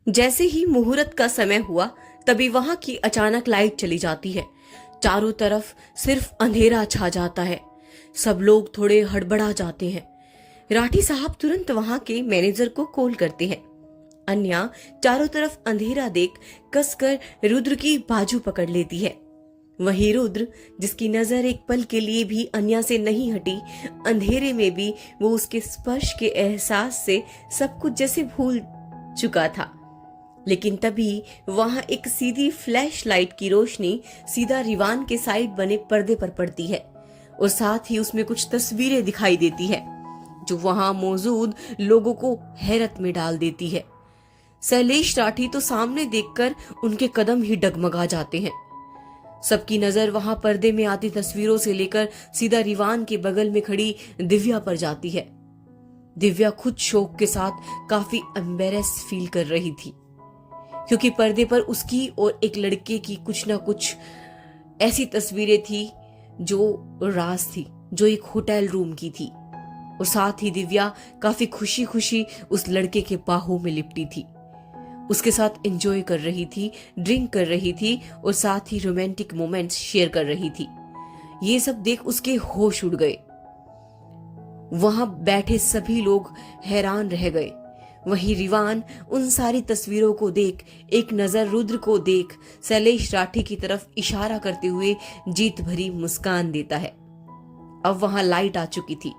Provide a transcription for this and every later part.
जैसे ही मुहूर्त का समय हुआ तभी वहां की अचानक लाइट चली जाती है। चारों तरफ सिर्फ अंधेरा छा जाता है। सब लोग थोड़े हड़बड़ा जाते हैं। राठी साहब तुरंत वहां के मैनेजर को कॉल करते हैं। अन्या चारों तरफ अंधेरा देख कसकर रुद्र की बाजू पकड़ लेती है। वहीं रुद्र, जिसकी नजर एक पल के लिए भी अन्या से नहीं हटी, अंधेरे में भी वो उसके स्पर्श के एहसास से सब कुछ जैसे भूल चुका था। लेकिन तभी वहां एक सीधी फ्लैश लाइट की रोशनी सीधा रिवान के साइड बने पर्दे पर पड़ती है और साथ ही उसमें कुछ तस्वीरें दिखाई देती है जो वहां मौजूद लोगों को हैरत में डाल देती है। शैलेश राठी तो सामने देखकर उनके कदम ही डगमगा जाते हैं। सबकी नजर वहां पर्दे में आती तस्वीरों से लेकर सीधा रिवान के बगल में खड़ी दिव्या पर जाती है। दिव्या खुद शोक के साथ काफी एम्बेरेस फील कर रही थी, क्योंकि पर्दे पर उसकी और एक लड़के की कुछ ना कुछ ऐसी तस्वीरें थी जो राज थी, जो एक होटल रूम की थी। और साथ ही दिव्या काफी खुशी खुशी उस लड़के के बाहों में लिपटी थी, उसके साथ एंजॉय कर रही थी, ड्रिंक कर रही थी और साथ ही रोमांटिक मोमेंट्स शेयर कर रही थी। ये सब देख उसके होश उड़ गए। वहां बैठे सभी लोग हैरान रह गए। वहीं रिवान उन सारी तस्वीरों को देख, एक नजर रुद्र को देख, शैलेश राठी की तरफ इशारा करते हुए जीत भरी मुस्कान देता है। अब वहां लाइट आ चुकी थी।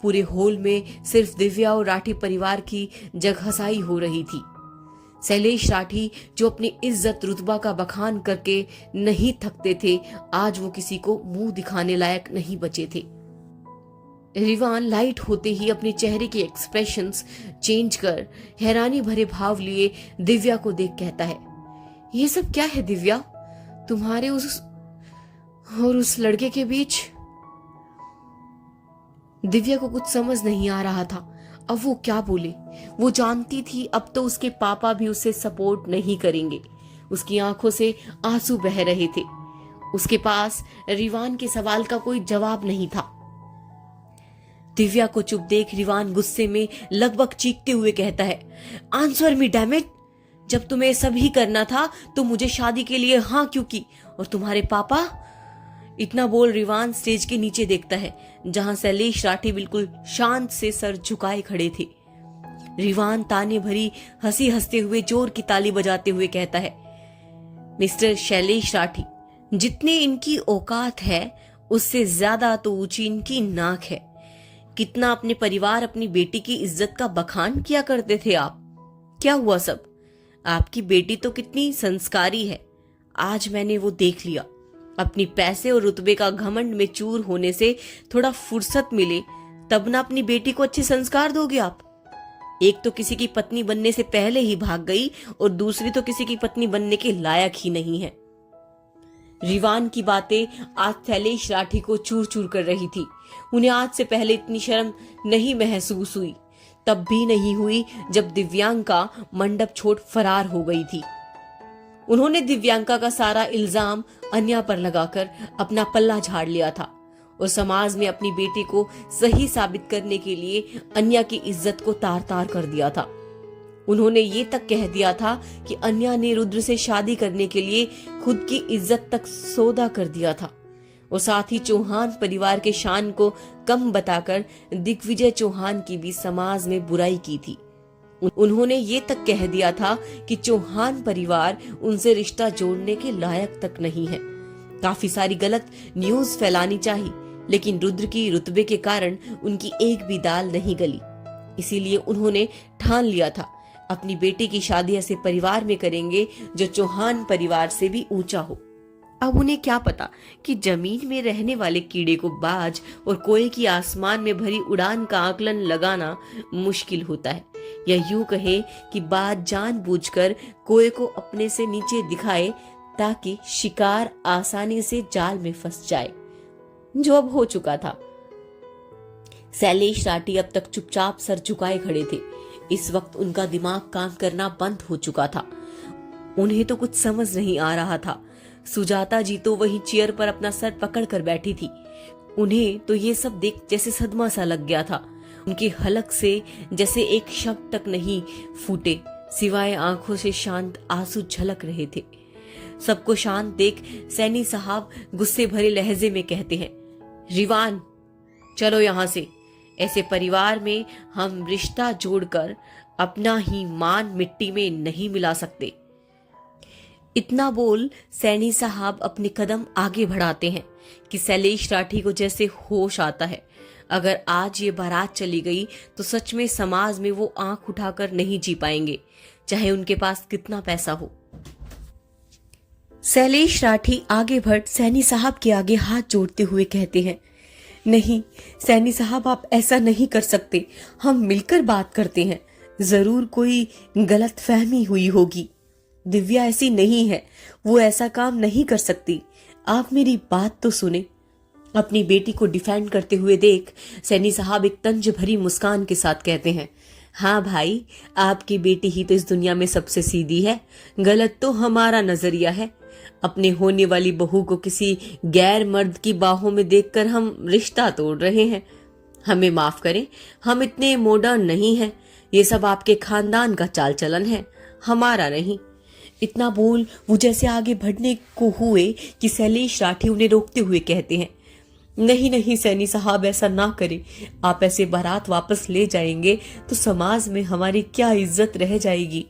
पूरे हॉल में सिर्फ दिव्या और राठी परिवार की जगहसाई हो रही थी। शैलेश राठी, जो अपनी इज्जत रुतबा का बखान करके नहीं थकते थे, आज वो किसी को मुंह दिखाने लायक नहीं बचे थे। रिवान लाइट होते ही अपने चेहरे के एक्सप्रेशंस चेंज कर हैरानी भरे भाव लिए दिव्या को देख कहता है, ये सब क्या है दिव्या? तुम्हारे उस लड़के के बीच? दिव्या को कुछ समझ नहीं आ रहा था अब वो क्या बोले। वो जानती थी अब तो उसके पापा भी उसे सपोर्ट नहीं करेंगे। उसकी आंखों से आंसू बह रहे थे। उसके पास रिवान के सवाल का कोई जवाब नहीं था। दिव्या को चुप देख रिवान गुस्से में लगभग चीखते हुए कहता है, आंसर मी डैम इट! जब तुम्हें सब ही करना था तो मुझे शादी के लिए हाँ क्यों की? और तुम्हारे पापा? इतना बोल रिवान स्टेज के नीचे देखता है, जहां शैलेश राठी बिल्कुल शांत से सर झुकाए खड़े थे। रिवान ताने भरी हंसी हंसते हुए जोर की ताली बजाते हुए कहता है, मिस्टर शैलेश राठी, जितनी इनकी औकात है उससे ज्यादा तो ऊंची इनकी नाक है। कितना अपने परिवार, अपनी बेटी की इज्जत का बखान किया करते थे आप। क्या हुआ सब? आपकी बेटी तो कितनी संस्कारी है, आज मैंने वो देख लिया। अपनी पैसे और रुतबे का घमंड में चूर होने से थोड़ा फुर्सत मिले तब ना अपनी बेटी को अच्छे संस्कार दोगे आप। एक तो किसी की पत्नी बनने से पहले ही भाग गई और दूसरी तो किसी की पत्नी बनने के लायक ही नहीं है। रिवान की बातें आज शैलेश राठी को चूर चूर कर रही थी। उन्हें आज से पहले इतनी शर्म नहीं महसूस हुई, तब भी नहीं हुई जब दिव्यांका मंडप छोड़ फरार हो गई थी। उन्होंने दिव्यांका का सारा इल्जाम अन्या पर लगाकर अपना पल्ला झाड़ लिया था और समाज में अपनी बेटी को सही साबित करने के लिए अन्या की इज्जत को तार तार कर दिया था। उन्होंने ये तक कह दिया था कि अन्या ने रुद्र से शादी करने के लिए खुद की इज्जत तक सौदा कर दिया था और साथ ही चौहान परिवार के शान को कम बताकर दिग्विजय चौहान की भी समाज में बुराई की थी। उन्होंने ये तक कह दिया था कि चौहान परिवार उनसे रिश्ता जोड़ने के लायक तक नहीं है। काफी सारी गलत न्यूज फैलानी चाहिए, लेकिन रुद्र की रुतबे के कारण उनकी एक भी दाल नहीं गली। इसीलिए उन्होंने ठान लिया था अपनी बेटी की शादी ऐसे परिवार में करेंगे जो चौहान परिवार से भी ऊंचा हो। अब उन्हें क्या पता कि जमीन में रहने वाले कीड़े को बाज और कोए की आसमान में भरी उड़ान का आकलन लगाना मुश्किल होता है, या यूं कहे कि बाज जानबूझकर कोए को अपने से नीचे दिखाए ताकि शिकार आसानी से जाल में फंस जाए, जो अब हो चुका था। शैलेश राठी अब तक चुपचाप सर झुकाए खड़े थे। इस वक्त उनका दिमाग काम करना बंद हो चुका था। उन्हें तो कुछ समझ नहीं आ रहा था। सुजाता जी तो वही चेयर पर अपना सर पकड़ कर बैठी थी। उन्हें तो ये सब देख जैसे सदमा सा लग गया था। उनकी हलक से जैसे एक शब्द तक नहीं फूटे, सिवाय आंखों से शांत आंसू झलक रहे थे। सबको शांत देख सैनी साहब गुस्से भरे लहजे में कहते हैं, रिवान चलो यहां से। ऐसे परिवार में हम रिश्ता जोड़कर अपना ही मान मिट्टी में नहीं मिला सकते। इतना बोल सैनी साहब अपने कदम आगे बढ़ाते हैं कि शैलेश राठी को जैसे होश आता है। अगर आज ये बारात चली गई तो सच में समाज में वो आंख उठाकर नहीं जी पाएंगे, चाहे उनके पास कितना पैसा हो। शैलेश राठी आगे बढ़ सैनी साहब के आगे हाथ जोड़ते हुए कहते हैं, नहीं सैनी साहब, आप ऐसा नहीं कर सकते। हम मिलकर बात करते हैं। जरूर कोई गलत फहमी हुई होगी। दिव्या ऐसी नहीं है, वो ऐसा काम नहीं कर सकती। आप मेरी बात तो सुने। अपनी बेटी को डिफेंड करते हुए देख सैनी साहब एक तंज भरी मुस्कान के साथ कहते हैं, हाँ भाई, आपकी बेटी ही तो इस दुनिया में सबसे सीधी है। गलत तो हमारा नजरिया है। अपने होने वाली बहू को किसी गैर मर्द की बाहों में देखकर हम रिश्ता तोड़ रहे हैं। हमें माफ करें, हम इतने मॉडर्न नहीं हैं। ये सब आपके खानदान का चाल चलन है, हमारा नहीं। इतना बोल वो जैसे आगे बढ़ने को हुए कि शैलेश राठी उन्हें रोकते हुए कहते हैं, नहीं नहीं सैनी साहब, ऐसा ना करें। आप ऐसे बारात वापस ले जाएंगे तो समाज में हमारी क्या इज्जत रह जाएगी।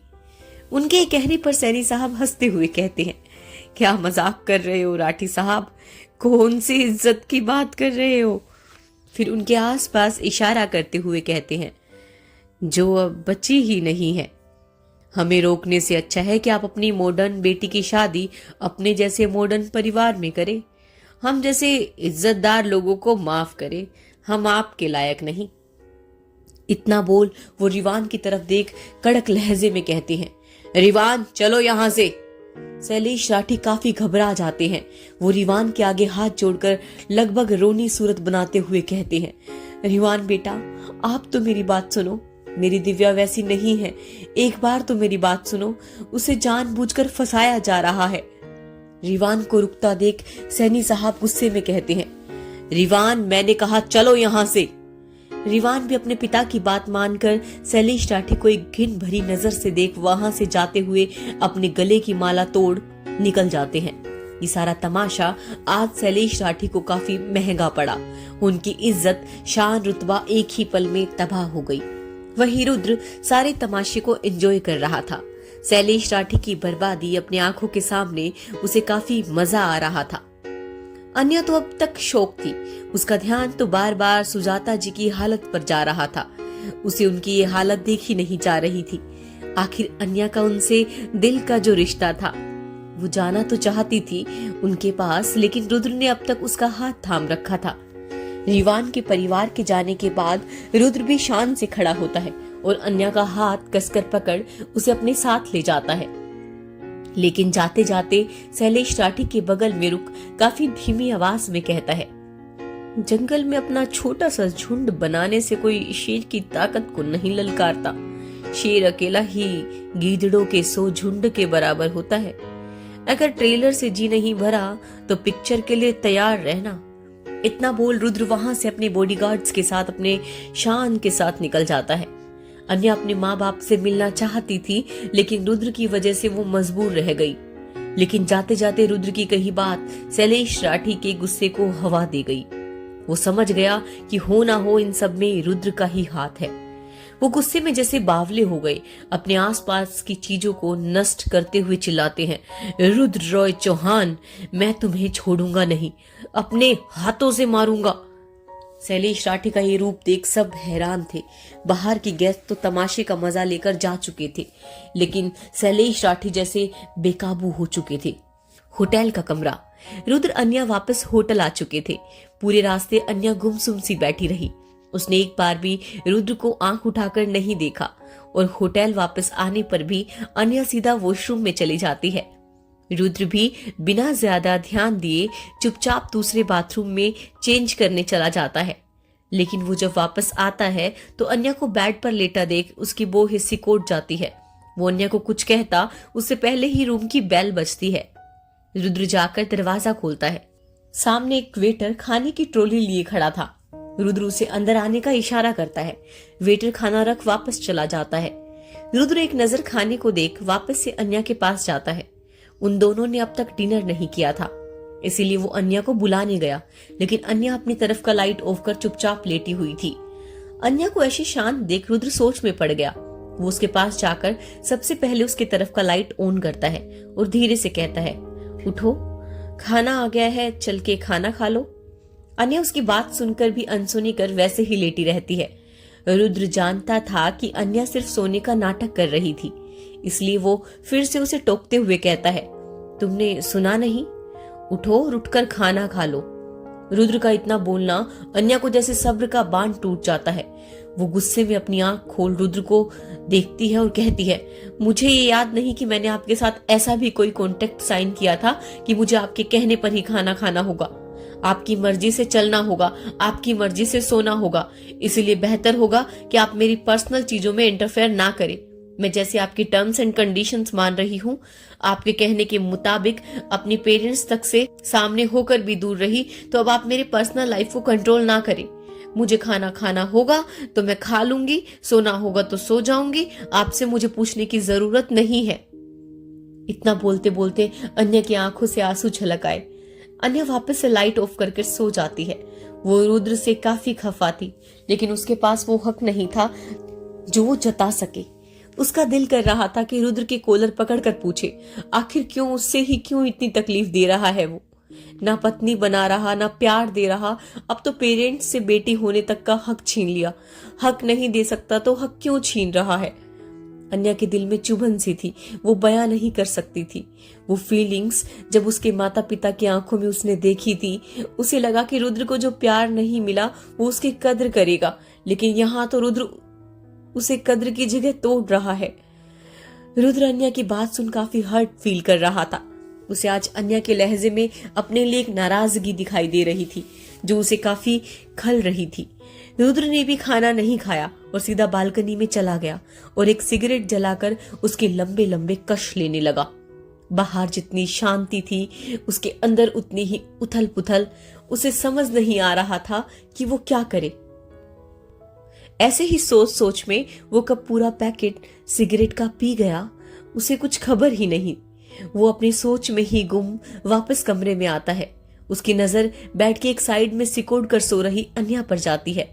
उनके कहने पर सैनी साहब हंसते हुए कहते हैं, क्या मजाक कर रहे हो राठी साहब, कौन सी इज्जत की बात कर रहे हो। फिर उनके आसपास इशारा करते हुए कहते हैं, जो अब बची ही नहीं है। हमें रोकने से अच्छा है कि आप अपनी मॉडर्न बेटी की शादी अपने जैसे मॉडर्न परिवार में करें। हम जैसे इज्जतदार लोगों को माफ करें, हम आपके लायक नहीं। इतना बोल वो रिवान की तरफ देख कड़क लहजे में कहते हैं, रिवान चलो यहां से। शैलेश राठी काफी घबरा जाते हैं। वो रिवान के आगे हाथ जोड़कर लगभग रोनी सूरत बनाते हुए कहते हैं, रिवान बेटा, आप तो मेरी बात सुनो। मेरी दिव्या वैसी नहीं है। एक बार तो मेरी बात सुनो। उसे जानबूझकर फंसाया जा रहा है। रिवान को रुकता देख सैनी साहब गुस्से में कहते हैं, रिवान, मैंने कहा चलो यहां से। रिवान भी अपने पिता की बात मानकर शैलेश राठी को एक घिन भरी नजर से देख वहां से जाते हुए अपने गले की माला तोड़ निकल जाते हैं। ये सारा तमाशा आज शैलेश राठी को काफी महंगा पड़ा। उनकी इज्जत, शान, रुतबा एक ही पल में तबाह हो गई। वही रुद्र सारे तमाशे को एंजॉय कर रहा था। शैलेश राठी की बर्बादी अपने आंखों के सामने उसे काफी मजा आ रहा था। अन्या तो अब तक शौक थी। उसका ध्यान तो बार बार सुजाता जी की हालत पर जा रहा था। उसे उनकी ये हालत देखी नहीं जा रही थी। आखिर अन्या का उनसे दिल का जो रिश्ता था, वो जाना तो चाहती थी उनके पास, लेकिन रुद्र ने अब तक उसका हाथ थाम रखा था। रिवान के परिवार के जाने के बाद रुद्र भी शान से खड़ा होता है और अन्या का हाथ कसकर पकड़ उसे अपने साथ ले जाता है। लेकिन जाते जाते शैलेश राठी के बगल में रुक काफी धीमी आवाज में कहता है, जंगल में अपना छोटा सा झुंड बनाने से कोई शेर की ताकत को नहीं ललकारता। शेर अकेला ही गीदड़ों के 100 झुंड के बराबर होता है। अगर ट्रेलर से जी नहीं भरा तो पिक्चर के लिए तैयार रहना। इतना बोल रुद्र वहां से अपने बॉडीगार्ड्स के साथ अपने शान के साथ निकल जाता है। अन्या अपने माँ बाप से मिलना चाहती थी, लेकिन रुद्र की वजह से वो मजबूर रह गई। लेकिन जाते जाते रुद्र की कही बात शैलेश राठी के गुस्से को हवा दे गई। वो समझ गया कि हो ना हो इन सब में रुद्र का ही हाथ है। वो गुस्से में जैसे बावले हो गए। अपने आसपास की चीजों को नष्ट करते हुए चिल्लाते हैं, रुद्र रॉय चौहान, मैं तुम्हें छोड़ूंगा नहीं, अपने हाथों से मारूंगा। शैलेश राठी का ये रूप देख सब हैरान थे। बाहर की गेस्ट तो तमाशे का मजा लेकर जा चुके थे, लेकिन शैलेश राठी जैसे बेकाबू हो चुके थे। होटल का कमरा। रुद्र अन्या वापस होटल आ चुके थे। पूरे रास्ते अन्या गुमसुम सी बैठी रही। उसने एक बार भी रुद्र को आंख उठाकर नहीं देखा और होटल वापस आने पर भी अन्या सीधा वॉशरूम में चली जाती है। रुद्र भी बिना ज्यादा ध्यान दिए चुपचाप दूसरे बाथरूम में चेंज करने चला जाता है। लेकिन वो जब वापस आता है तो अन्या को बेड पर लेटा देख उसकी बो हिस्सी कोट जाती है। वो अन्या को कुछ कहता उससे पहले ही रूम की बेल बजती है। रुद्र जाकर दरवाजा खोलता है। सामने एक वेटर खाने की ट्रॉली लिए खड़ा था। रुद्र उसे अंदर आने का इशारा करता है। वेटर खाना रख वापस चला जाता है। रुद्र एक नजर खाने को देख वापस से अन्या के पास जाता है। उन दोनों ने अब तक डिनर नहीं किया था, इसीलिए वो अन्या को बुलाने गया, लेकिन अन्या अपनी तरफ का लाइट ऑफ कर चुपचाप लेटी हुई थी। अन्या को ऐसी शांत देख रुद्र सोच में पड़ गया। वो उसके पास जाकर सबसे पहले उसकी तरफ का लाइट ऑन करता है और धीरे से कहता है, उठो, खाना आ गया है, चल के खाना खा लो। अन्या उसकी बात सुनकर भी अनसुनी कर वैसे ही लेटी रहती है। रुद्र जानता था कि अन्या सिर्फ सोने का नाटक कर रही थी, इसलिए वो फिर से उसे टोकते हुए कहता है, तुमने सुना नहीं? उठो और उठकर खाना खा लो। रुद्र का इतना बोलना अन्या को जैसे सब्र का बांध टूट जाता है। वो गुस्से में अपनी आंख खोल रुद्र को देखती है और कहती है, मुझे ये याद नहीं कि मैंने आपके साथ ऐसा भी कोई कॉन्ट्रैक्ट साइन किया था कि मुझे आपके कहने पर ही खाना खाना होगा। आपकी मर्जी से चलना होगा, आपकी मर्जी से सोना होगा। इसलिए बेहतर होगा कि आप मेरी पर्सनल चीजों में इंटरफेयर ना करें। मैं जैसे आपकी टर्म्स एंड कंडीशंस मान रही हूँ, आपके कहने के मुताबिक अपनी पेरेंट्स तक से सामने होकर भी दूर रही, तो अब आप मेरे पर्सनल लाइफ को कंट्रोल ना करें। मुझे खाना खाना होगा तो मैं खा लूंगी, सोना होगा तो सो जाऊंगी, आपसे मुझे पूछने की जरूरत नहीं है। इतना बोलते बोलते अन्या की आंखों से आंसू छलक आए। अन्या वापस से लाइट ऑफ करके सो जाती है। वो रुद्र से काफी खफा थी, लेकिन उसके पास वो हक नहीं था जो वो जता सके। उसका दिल कर रहा था कि रुद्र के कॉलर पकड़कर पूछे, आखिर क्यों, उससे ही क्यों इतनी तकलीफ दे रहा है वो? ना पत्नी बना रहा, ना प्यार दे रहा, अब तो पेरेंट्स से बेटी होने तक का हक छीन लिया। हक नहीं दे सकता तो हक क्यों छीन रहा है? अन्या के दिल में चुभन सी थी, वो बयां नहीं कर सकती थी। वो फीलिंग्स जब उसके माता पिता की आंखों में उसने देखी थी, उसे लगा कि रुद्र को जो प्यार नहीं मिला वो उसकी कद्र करेगा, लेकिन यहाँ तो रुद्र उसे कद्र की जगह तोड़ रहा है। रुद्र अन्या की बात सुन काफी हर्ट फील कर रहा था। उसे आज अन्या के लहजे में अपने लिए एक नाराजगी दिखाई दे रही थी जो उसे काफी खल रही थी। रुद्र ने भी खाना नहीं खाया और सीधा बालकनी में चला गया और एक सिगरेट जलाकर उसके लंबे लंबे कश लेने लगा। बाहर जितनी शांति थी, उसके अंदर उतनी ही उथल पुथल। उसे समझ नहीं आ रहा था कि वो क्या करे। ऐसे ही सोच सोच में वो कब पूरा पैकेट सिगरेट का पी गया, उसे कुछ खबर ही नहीं। वो अपनी सोच में ही गुम वापस कमरे में आता है। उसकी नजर बेड के एक साइड में सिकोड़ कर सो रही अन्या पर जाती है।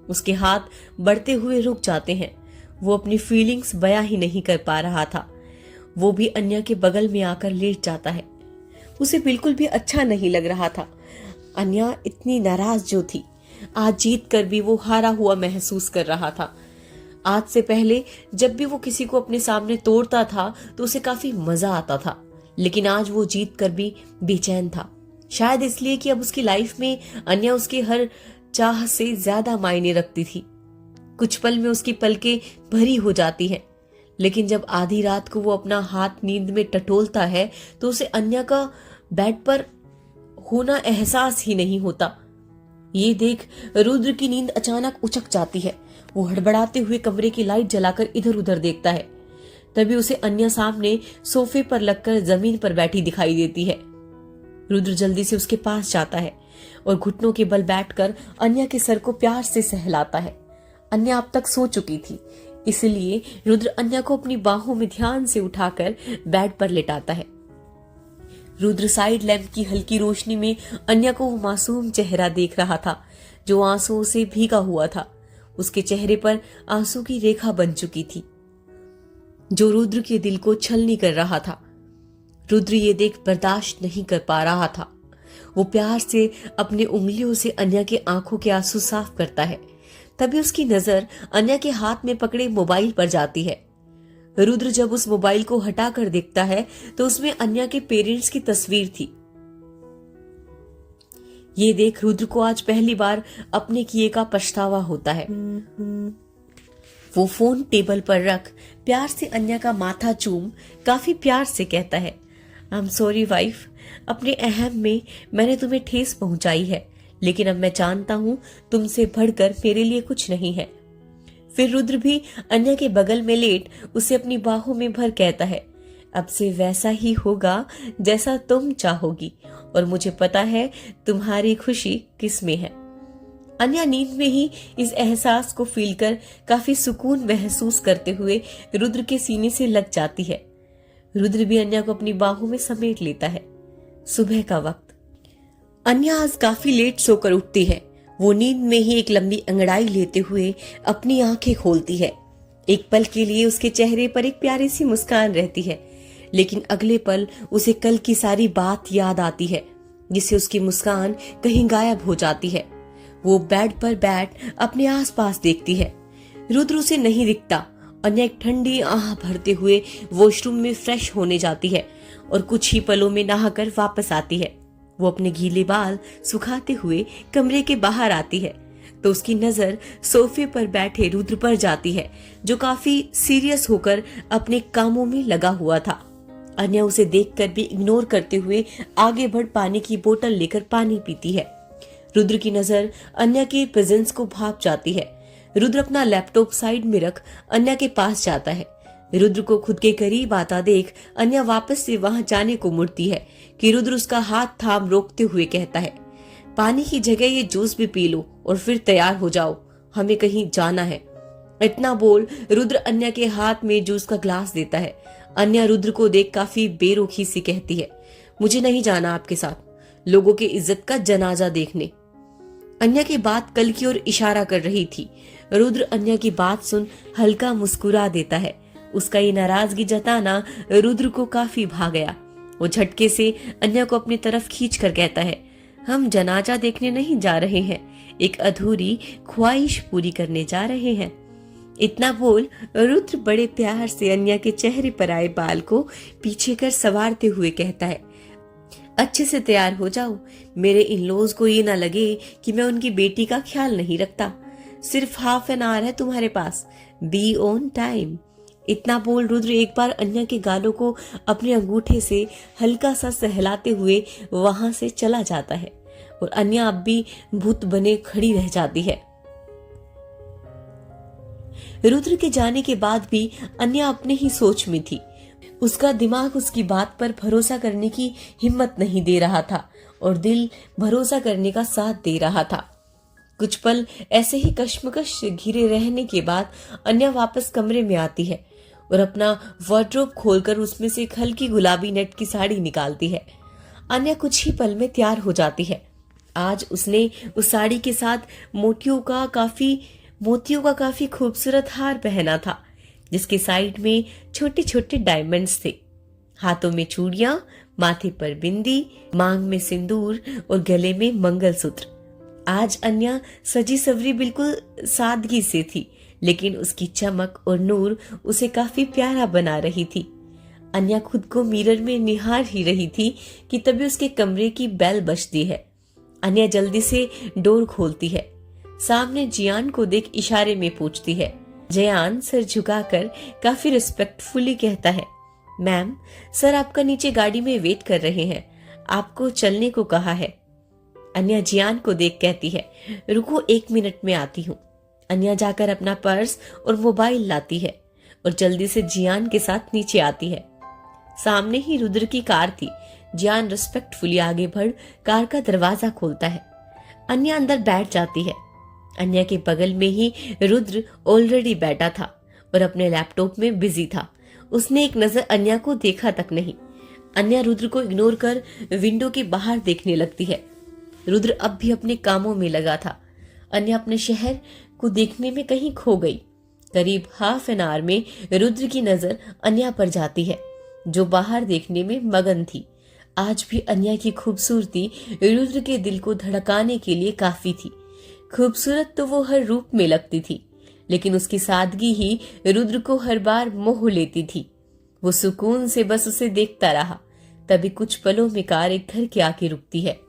उसके हाथ बढ़ते हुए रुक जाते हैं। वो अपनी फीलिंग्स बयां ही नहीं कर पा रहा था। वो भी अन्या के बगल में आकर लेट जाता है। उसे बिल्कुल भी अच्छा नहीं लग रहा था। अन्या इतनी नाराज जो थी, आज जीत कर भी वो हारा हुआ महसूस कर रहा था। आज से पहले जब भी वो किसी को अपने सामने तोड़ता था तो उसे काफी मजा आता था, लेकिन आज वो जीत कर भी बेचैन था। शायद इसलिए कि अब उसकी लाइफ में अन्या उसकी हर चाह से ज्यादा मायने रखती थी। कुछ पल में उसकी पलकें भरी हो जाती हैं, लेकिन जब आधी रात को वो अपना हाथ नींद में टटोलता है तो उसे अन्या का बेड पर होना एहसास ही नहीं होता। ये देख रुद्र की नींद अचानक उचक जाती है। वो हड़बड़ाते हुए कमरे की लाइट जलाकर इधर उधर देखता है। तभी उसे अन्या सामने सोफे पर लगकर जमीन पर बैठी दिखाई देती है। रुद्र जल्दी से उसके पास जाता है और घुटनों के बल बैठकर अन्या के सर को प्यार से सहलाता है। अन्या अब तक सो चुकी थी, इसलिए रुद्र अन्या को अपनी बाहों में ध्यान से उठाकर बेड पर लेटाता है। रुद्र साइड लैंप की हल्की रोशनी में अन्या को वो मासूम चेहरा देख रहा था जो आंसुओं से भीगा हुआ था। उसके चेहरे पर आंसू की रेखा बन चुकी थी जो रुद्र के दिल को छलनी कर रहा था। रुद्र ये देख बर्दाश्त नहीं कर पा रहा था। वो प्यार से अपनी उंगलियों से अन्या के आंखों के आंसू साफ करता है। तभी उसकी नजर अन्या के हाथ में पकड़े मोबाइल पर जाती है। रुद्र जब उस मोबाइल को हटाकर देखता है तो उसमें अन्या के पेरेंट्स की तस्वीर थी। ये देख रुद्र को आज पहली बार अपने किए का पछतावा होता है। वो फोन टेबल पर रख प्यार से अन्या का माथा चूम काफी प्यार से कहता है, आई एम सॉरी वाइफ, अपने अहम में मैंने तुम्हें ठेस पहुंचाई है, लेकिन अब मैं जानता हूं तुमसे बढ़कर मेरे लिए कुछ नहीं है। फिर रुद्र भी अन्या के बगल में लेट उसे अपनी बाहों में भर कहता है, अब से वैसा ही होगा जैसा तुम चाहोगी और मुझे पता है तुम्हारी खुशी किस में है। अन्या नींद में ही इस एहसास को फील कर काफी सुकून महसूस करते हुए रुद्र के सीने से लग जाती है। रुद्र भी अन्या को अपनी बाहों में समेट लेता है। सुबह का वक्त। अन्या आज काफी लेट सोकर उठती है। वो नींद में ही एक लंबी अंगड़ाई लेते हुए अपनी आंखें खोलती है। एक पल के लिए उसके चेहरे पर एक प्यारी सी मुस्कान रहती है, लेकिन अगले पल उसे कल की सारी बात याद आती है, जिससे उसकी मुस्कान कहीं गायब हो जाती है। वो बेड पर बैठ अपने आसपास देखती है। रुद्र उसे नहीं दिखता। अन्या एक ठंडी आह भरते हुए वॉशरूम में फ्रेश होने जाती है और कुछ ही पलों में नहाकर वापस आती है। वो अपने गीले बाल सुखाते हुए कमरे के बाहर आती है तो उसकी नजर सोफे पर बैठे रुद्र पर जाती है, जो काफी सीरियस होकर अपने कामों में लगा हुआ था। अन्या उसे देखकर भी इग्नोर करते हुए आगे बढ़ पानी की बोतल लेकर पानी पीती है। रुद्र की नजर अन्या के प्रेजेंस को भाप जाती है। रुद्र अपना लैपटॉप साइड में रख अन्या के पास जाता है। रुद्र को खुद के करीब आता देख अन्या वापस से वहां जाने को मुड़ती है कि रुद्र उसका हाथ थाम रोकते हुए कहता है, पानी की जगह ये जूस भी पी लो और फिर तैयार हो जाओ, हमें कहीं जाना है। इतना बोल रुद्र अन्या के हाथ में जूस का ग्लास देता है। अन्या रुद्र को देख काफी बेरुखी सी कहती है, मुझे नहीं जाना आपके साथ, लोगों की इज्जत का जनाजा देखने। अन्या की बात कल की ओर इशारा कर रही थी। रुद्र अन्या की बात सुन हल्का मुस्कुरा देता है। उसका ये नाराजगी जताना रुद्र को काफी भा गया। वो झटके से अन्या को अपनी तरफ खींच कर कहता है, हम जनाजा देखने नहीं जा रहे हैं, एक अधूरी ख्वाहिश पूरी करने जा रहे हैं। इतना बोल रुद्र बड़े प्यार से अन्या के चेहरे पर आए बाल को पीछे कर संवारते हुए कहता है, अच्छे से तैयार हो जाओ, मेरे इन लॉज को ये ना लगे कि मैं उनकी बेटी का ख्याल नहीं रखता। सिर्फ हाफ एन आवर है तुम्हारे पास, बी ऑन टाइम। इतना बोल रुद्र एक बार अन्या के गालों को अपने अंगूठे से हल्का सा सहलाते हुए वहां से चला जाता है और अन्या अब भी भूत बने खड़ी रह जाती है। रुद्र के जाने के बाद भी अन्या अपने ही सोच में थी। उसका दिमाग उसकी बात पर भरोसा करने की हिम्मत नहीं दे रहा था और दिल भरोसा करने का साथ दे रहा था। कुछ पल ऐसे ही कश्मकश घिरे रहने के बाद अन्या वापस कमरे में आती है और अपना वार्डरोब खोलकर उसमें से एक हल्की गुलाबी नेट की साड़ी निकालती है। अन्या कुछ ही पल में तैयार हो जाती है। आज उसने उस साड़ी के साथ मोतियों का काफी खूबसूरत हार पहना था, जिसके साइड में छोटे छोटे डायमंड्स थे। हाथों में चूड़ियां, माथे पर बिंदी, मांग में सिंदूर और गले में मंगलसूत्र। आज अन्या सजी सवरी बिल्कुल सादगी से थी, लेकिन उसकी चमक और नूर उसे काफी प्यारा बना रही थी। अन्या खुद को मिरर में निहार ही रही थी कि तभी उसके कमरे की बेल बजती है। अन्या जल्दी से डोर खोलती है। सामने जियान को देख इशारे में पूछती है। जियान सर झुकाकर काफी रिस्पेक्टफुली कहता है, मैम, सर आपका नीचे गाड़ी में वेट कर रहे हैं, आपको चलने को कहा है। अन्या जियान को देख कहती है, रुको 1 मिनट में आती हूँ। अन्या जाकर अपना पर्स और मोबाइल लाती है और जल्दी से जियान के साथ नीचे आती है। सामने ही रुद्र की कार थी। जियान रिस्पेक्टफुली आगे बढ़ कार का दरवाजा खोलता है। अन्या अंदर बैठ जाती है। अन्या के बगल में ही रुद्र ऑलरेडी बैठा था और अपने लैपटॉप में बिजी था। उसने एक नजर अन्या को देखा तक नहीं। अन्या रुद्र को इग्नोर कर विंडो के बाहर देखने लगती है। रुद्र अब भी अपने कामों में लगा था। अन्या अपने शहर को देखने में कहीं खो गई। करीब हाफ एन आवर में रुद्र की नजर अन्या पर जाती है, जो बाहर देखने में मगन थी। आज भी अन्या की खूबसूरती रुद्र के दिल को धड़काने के लिए काफी थी। खूबसूरत तो वो हर रूप में लगती थी, लेकिन उसकी सादगी ही रुद्र को हर बार मोह लेती थी। वो सुकून से बस उसे देखता रहा। तभी कुछ पलों में कार एक घर के आके रुकती है।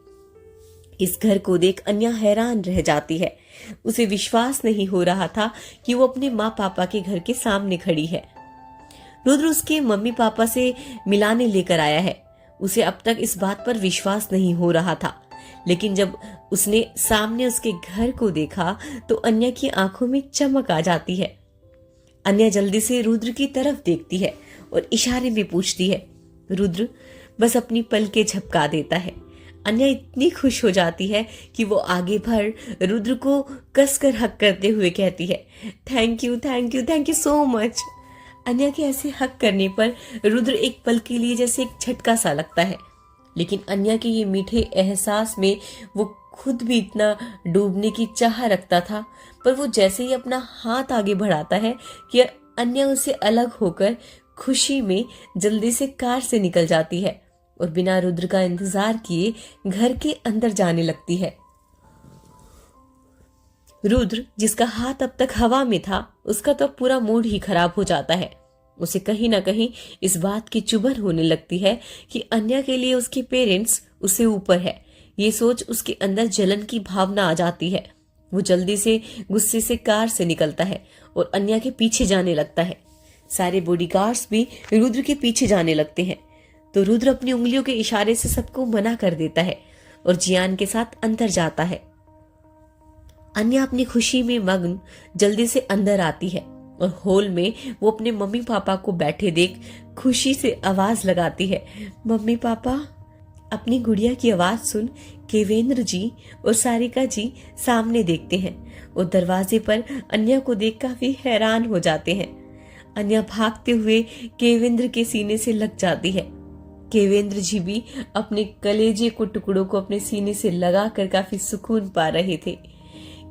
इस घर को देख अन्या हैरान रह जाती है। उसे विश्वास नहीं हो रहा था कि वो अपने माँ पापा के घर के सामने खड़ी है। रुद्र उसके मम्मी पापा से मिलाने लेकर आया है। उसे अब तक इस बात पर विश्वास नहीं हो रहा था, लेकिन जब उसने सामने उसके घर को देखा तो अन्या की आंखों में चमक आ जाती है। अन्या जल्दी से रुद्र की तरफ देखती है और इशारे में पूछती है। रुद्र बस अपनी पलकें झपका देता है। अन्या इतनी खुश हो जाती है कि वो आगे बढ़ रुद्र को कसकर हक करते हुए कहती है, thank you thank you thank you so much. Anya के ऐसे हक करने पर रुद्र एक पल के लिए जैसे एक झटका सा लगता है, लेकिन अन्या के ये मीठे एहसास में वो खुद भी इतना डूबने की चाह रखता था, पर वो जैसे ही अपना हाथ आगे बढ़ाता है कि अन्या उससे अलग होकर खुशी में जल्दी से कार से निकल जाती है और बिना रुद्र का इंतजार किए घर के अंदर जाने लगती है। रुद्र, जिसका हाथ अब तक हवा में था, उसका तो पूरा मूड ही खराब हो जाता है। उसे कहीं ना कहीं इस बात की चुभन होने लगती है कि अन्या के लिए उसके पेरेंट्स उससे ऊपर है। ये सोच उसके अंदर जलन की भावना आ जाती है। वो जल्दी से गुस्से से कार से निकलता है और अन्या के पीछे जाने लगता है। सारे बॉडीगार्ड्स भी रुद्र के पीछे जाने लगते हैं, तो रुद्र अपनी उंगलियों के इशारे से सबको मना कर देता है और जियान के साथ अंदर जाता है। अन्या अपनी खुशी में मग्न जल्दी से अंदर आती है और हॉल में वो अपने मम्मी पापा को बैठे देख खुशी से आवाज लगाती है, मम्मी पापा। अपनी गुड़िया की आवाज सुन केवेंद्र जी और सारिका जी सामने देखते हैं और दरवाजे पर अन्या को देख काफी हैरान हो जाते हैं। अन्या भागते हुए केवेंद्र के सीने से लग जाती है। केवेंद्र जी भी अपने कलेजे को टुकड़ों को अपने सीने से लगाकर काफी सुकून पा रहे थे।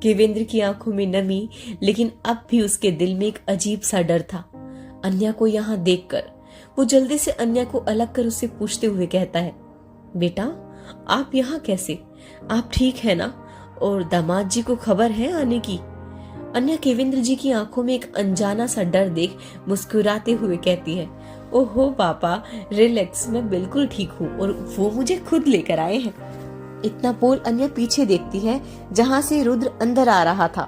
केवेंद्र की आंखों में नमी, लेकिन अब भी उसके दिल में एक अजीब सा डर था। अन्या को यहाँ देखकर वो जल्दी से अन्या को अलग कर उससे पूछते हुए कहता है, बेटा आप यहाँ कैसे? आप ठीक है ना? और दामाद जी को खबर है आने की? अन्या केवेंद्र जी की आंखों में एक अनजाना सा डर देख मुस्कुराते हुए कहती है, ओहो पापा रिलैक्स, मैं बिल्कुल ठीक हूँ और वो मुझे खुद लेकर आए हैं। इतना बोल अन्या पीछे देखती है जहाँ से रुद्र अंदर आ रहा था।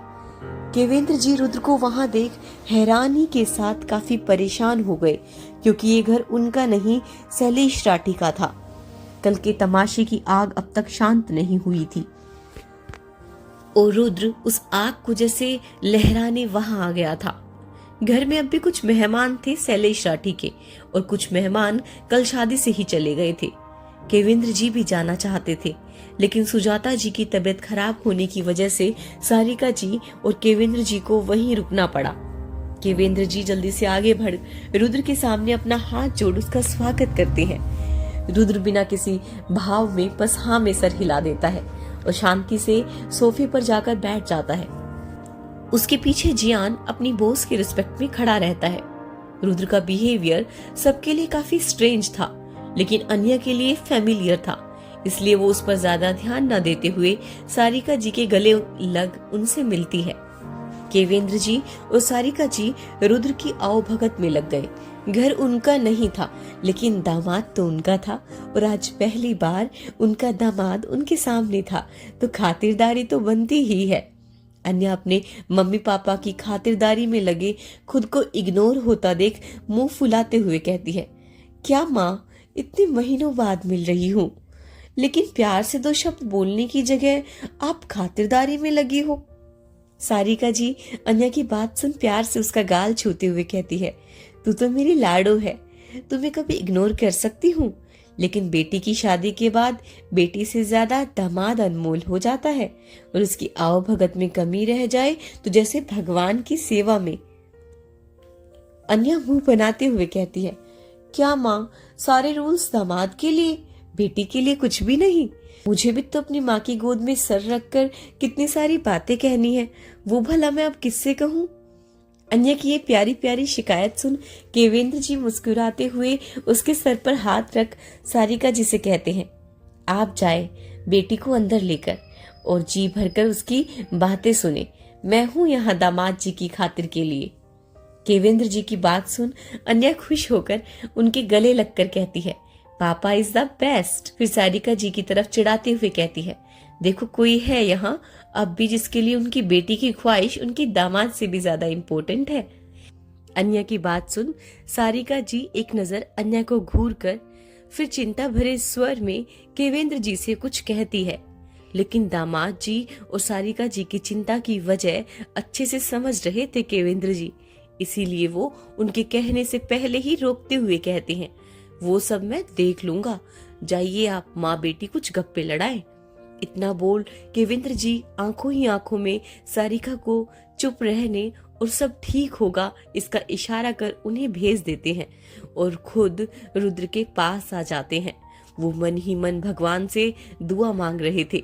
केवेंद्र जी रुद्र को वहां देख हैरानी के साथ काफी परेशान हो गए, क्योंकि ये घर उनका नहीं शैलेश राठी का था। कल के तमाशे की आग अब तक शांत नहीं हुई थी और रुद्र उस आग को जैसे लहराने वहां आ गया था। घर में अब भी कुछ मेहमान थे शैलेश राठी के, और कुछ मेहमान कल शादी से ही चले गए थे। केवेंद्र जी भी जाना चाहते थे, लेकिन सुजाता जी की तबीयत खराब होने की वजह से सारिका जी और केवेंद्र जी को वहीं रुकना पड़ा। केवेंद्र जी जल्दी से आगे बढ़ रुद्र के सामने अपना हाथ जोड़ उसका स्वागत करते हैं। रुद्र बिना किसी भाव में बस हाँ में सर हिला देता है और शांति से सोफे पर जाकर बैठ जाता है। उसके पीछे जियान अपनी बॉस के रिस्पेक्ट में खड़ा रहता है। रुद्र का बिहेवियर सबके लिए काफी स्ट्रेंज था, लेकिन अन्या के लिए फैमिलियर था, इसलिए वो उस पर ज्यादा ध्यान न देते हुए सारिका जी के गले लग उनसे मिलती है। केवेंद्र जी और सारिका जी रुद्र की आवभगत में लग गए। घर उनका नहीं था, लेकिन दामाद तो उनका था, और आज पहली बार उनका दामाद उनके सामने था, तो खातिरदारी तो बनती ही है। अन्या अपने मम्मी पापा की खातिरदारी में लगे खुद को इग्नोर होता देख मुंह फुलाते हुए कहती है, क्या माँ, इतने महीनों बाद मिल रही हूँ, लेकिन प्यार से दो शब्द बोलने की जगह आप खातिरदारी में लगी हो। सारिका जी अन्या की बात सुन प्यार से उसका गाल छूते हुए कहती है, तू तो मेरी लाडो है, तुम्हें कभी इग्नोर कर सकती हूँ, लेकिन बेटी की शादी के बाद बेटी से ज्यादा दामाद अनमोल हो जाता है, और उसकी आवभगत में कमी रह जाए तो जैसे भगवान की सेवा में। अन्या मुंह बनाते हुए कहती है, क्या माँ, सारे रूल्स दामाद के लिए, बेटी के लिए कुछ भी नहीं? मुझे भी तो अपनी माँ की गोद में सर रखकर कितनी सारी बातें कहनी है, वो भला मैं अब किससे कहूँ? अन्या की ये प्यारी प्यारी शिकायत सुन केवेंद्र जी मुस्कुराते हुए उसके सर पर हाथ रख सारिका जी से कहते हैं, आप जाए बेटी को अंदर लेकर और जी भरकर उसकी बातें सुने, मैं हूँ यहाँ दामाद जी की खातिर के लिए। केवेंद्र जी की बात सुन अन्या खुश होकर उनके गले लगकर कहती है, पापा इज द बेस्ट। फिर सारिका जी की तरफ चिढ़ाते हुए कहती है, देखो कोई है यहाँ अब भी जिसके लिए उनकी बेटी की ख्वाहिश उनकी दामाद से भी ज्यादा इम्पोर्टेंट है। अन्या की बात सुन सारिका जी एक नजर अन्या को घूर कर फिर चिंता भरे स्वर में केवेंद्र जी से कुछ कहती है, लेकिन दामाद जी और सारिका जी की चिंता की वजह अच्छे से समझ रहे थे केवेंद्र जी, इसीलिए वो उनके कहने से पहले ही रोकते हुए कहते हैं, वो सब मैं देख लूंगा, जाइए आप माँ बेटी कुछ गप्पे लड़ाएं। इतना बोल केवेंद्र जी आंखों ही आंखों में सारिका को चुप रहने और सब ठीक होगा इसका इशारा कर उन्हें भेज देते हैं और खुद रुद्र के पास आ जाते हैं। वो मन ही मन भगवान से दुआ मांग रहे थे।